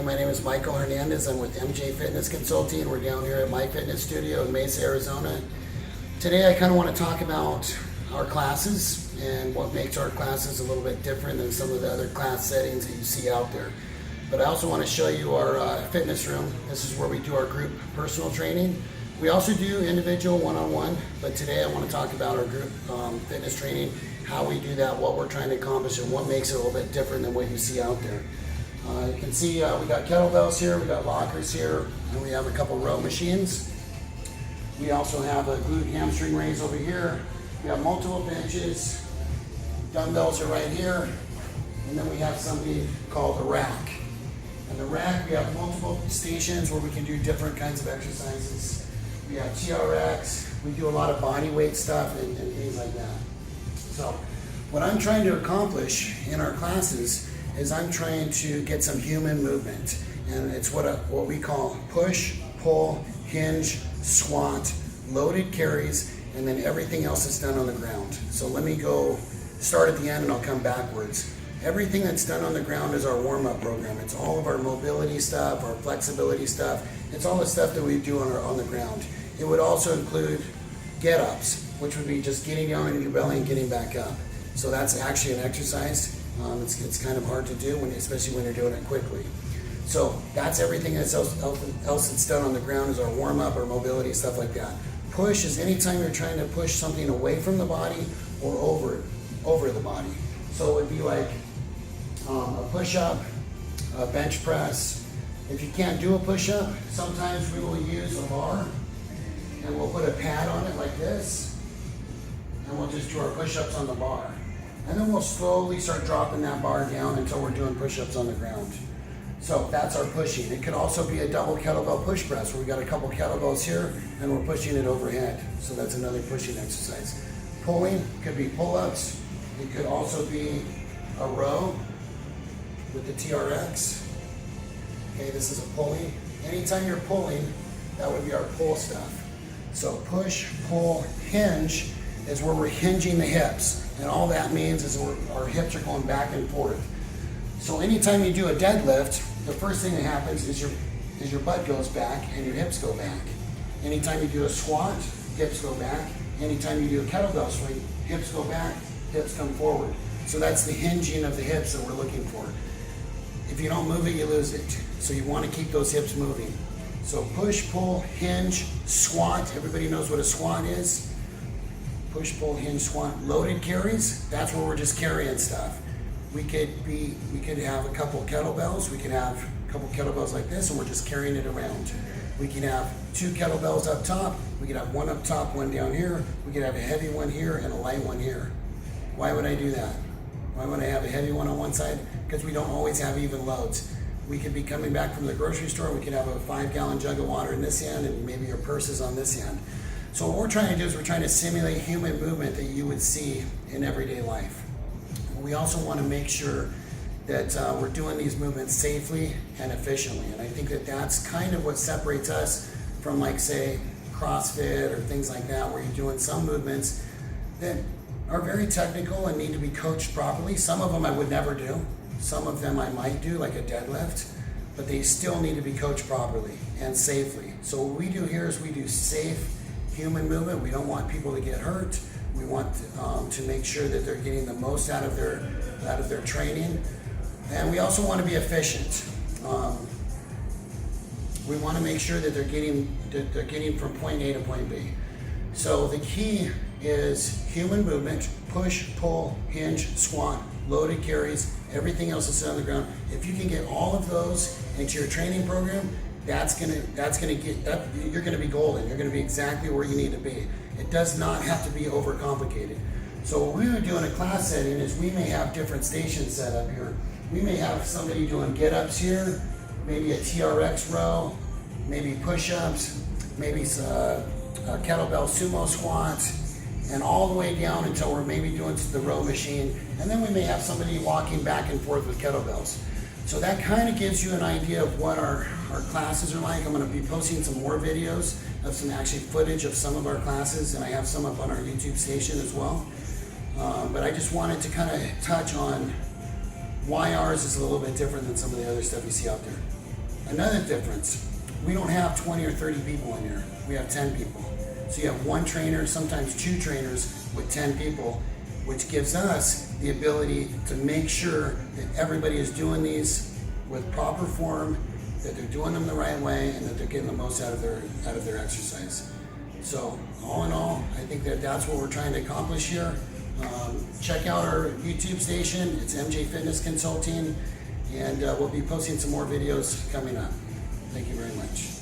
my name is Michael Hernandez. I'm with MJ Fitness Consulting. We're down here at my fitness studio in Mesa, Arizona. Today I kind of want to talk about our classes and what makes our classes a little bit different than some of the other class settings that you see out there. But I also want to show you our fitness room. This is where we do our group personal training. We also do individual one-on-one, but today I want to talk about our group fitness training, how we do that, what we're trying to accomplish, and what makes it a little bit different than what you see out there. You can see we got kettlebells here, we got lockers here, and we have a couple row machines. We also have a glute hamstring raise over here. We have multiple benches. Dumbbells are right here. And then we have something called a rack. And the rack, we have multiple stations where we can do different kinds of exercises. We have TRX. We do a lot of body weight stuff and things like that. So what I'm trying to accomplish in our classes is I'm trying to get some human movement, and it's what we call push, pull, hinge, squat, loaded carries, and then everything else is done on the ground. So let me go start at the end and I'll come backwards. Everything that's done on the ground is our warm-up program. It's all of our mobility stuff, our flexibility stuff. It's all the stuff that we do on the ground. It would also include get-ups, which would be just getting down on your belly and getting back up. So that's actually an exercise. It's kind of hard to do, especially when you're doing it quickly. So that's everything else that's done on the ground is our warm-up, our mobility, stuff like that. Push is anytime you're trying to push something away from the body or over the body. So it would be like a push-up, a bench press. If you can't do a push-up, sometimes we will use a bar and we'll put a pad on it like this, and we'll just do our push-ups on the bar. And then we'll slowly start dropping that bar down until we're doing push-ups on the ground. So that's our pushing. It could also be a double kettlebell push press where we got a couple kettlebells here and we're pushing it overhead. So that's another pushing exercise. Pulling could be pull-ups. It could also be a row with the TRX. Okay, this is a pulling. Anytime you're pulling, that would be our pull stuff. So push, pull, hinge is where we're hinging the hips. And all that means is our hips are going back and forth. So anytime you do a deadlift, the first thing that happens is your butt goes back and your hips go back. Anytime you do a squat, hips go back. Anytime you do a kettlebell swing, hips go back, hips come forward. So that's the hinging of the hips that we're looking for. If you don't move it, you lose it. So you want to keep those hips moving. So push, pull, hinge, squat. Everybody knows what a squat is. Push, pull, hinge, squat. Loaded carries, that's where we're just carrying stuff. We could have a couple kettlebells. We could have a couple kettlebells like this, and we're just carrying it around. We can have two kettlebells up top. We could have one up top, one down here. We could have a heavy one here and a light one here. Why would I do that? Why would I have a heavy one on one side? Because we don't always have even loads. We could be coming back from the grocery store. We could have a 5-gallon jug of water in this end, and maybe your purse is on this end. So what we're trying to do is we're trying to simulate human movement that you would see in everyday life. We also want to make sure that we're doing these movements safely and efficiently. And I think that that's kind of what separates us from, like, say, CrossFit or things like that, where you're doing some movements that are very technical and need to be coached properly. Some of them I would never do. Some of them I might do, like a deadlift, but they still need to be coached properly and safely. So what we do here is we do safe human movement. We don't want people to get hurt. We want to make sure that they're getting the most out of their training, and we also want to be efficient. We want to make sure that they're getting from point A to point B. So the key is human movement: push, pull, hinge, squat, loaded carries, everything else is on the ground. If you can get all of those into your training program, you're gonna be golden. You're gonna be exactly where you need to be. It does not have to be overcomplicated. So what we would do in a class setting is we may have different stations set up here. We may have somebody doing get-ups here, maybe a TRX row, maybe push-ups, maybe a kettlebell sumo squat, and all the way down until we're maybe doing the row machine. And then we may have somebody walking back and forth with kettlebells. So that kind of gives you an idea of what our classes are like. I'm going to be posting some more videos of some actually footage of some of our classes, and I have some up on our YouTube station as well. But I just wanted to kind of touch on why ours is a little bit different than some of the other stuff you see out there. Another difference, we don't have 20 or 30 people in here. We have 10 people. So you have one trainer, sometimes two trainers with 10 people, which gives us the ability to make sure that everybody is doing these with proper form, that they're doing them the right way, and that they're getting the most out of their exercise. So all in all, I think that's what we're trying to accomplish here. Check out our YouTube station. It's MJ Fitness Consulting, and we'll be posting some more videos coming up. Thank you very much.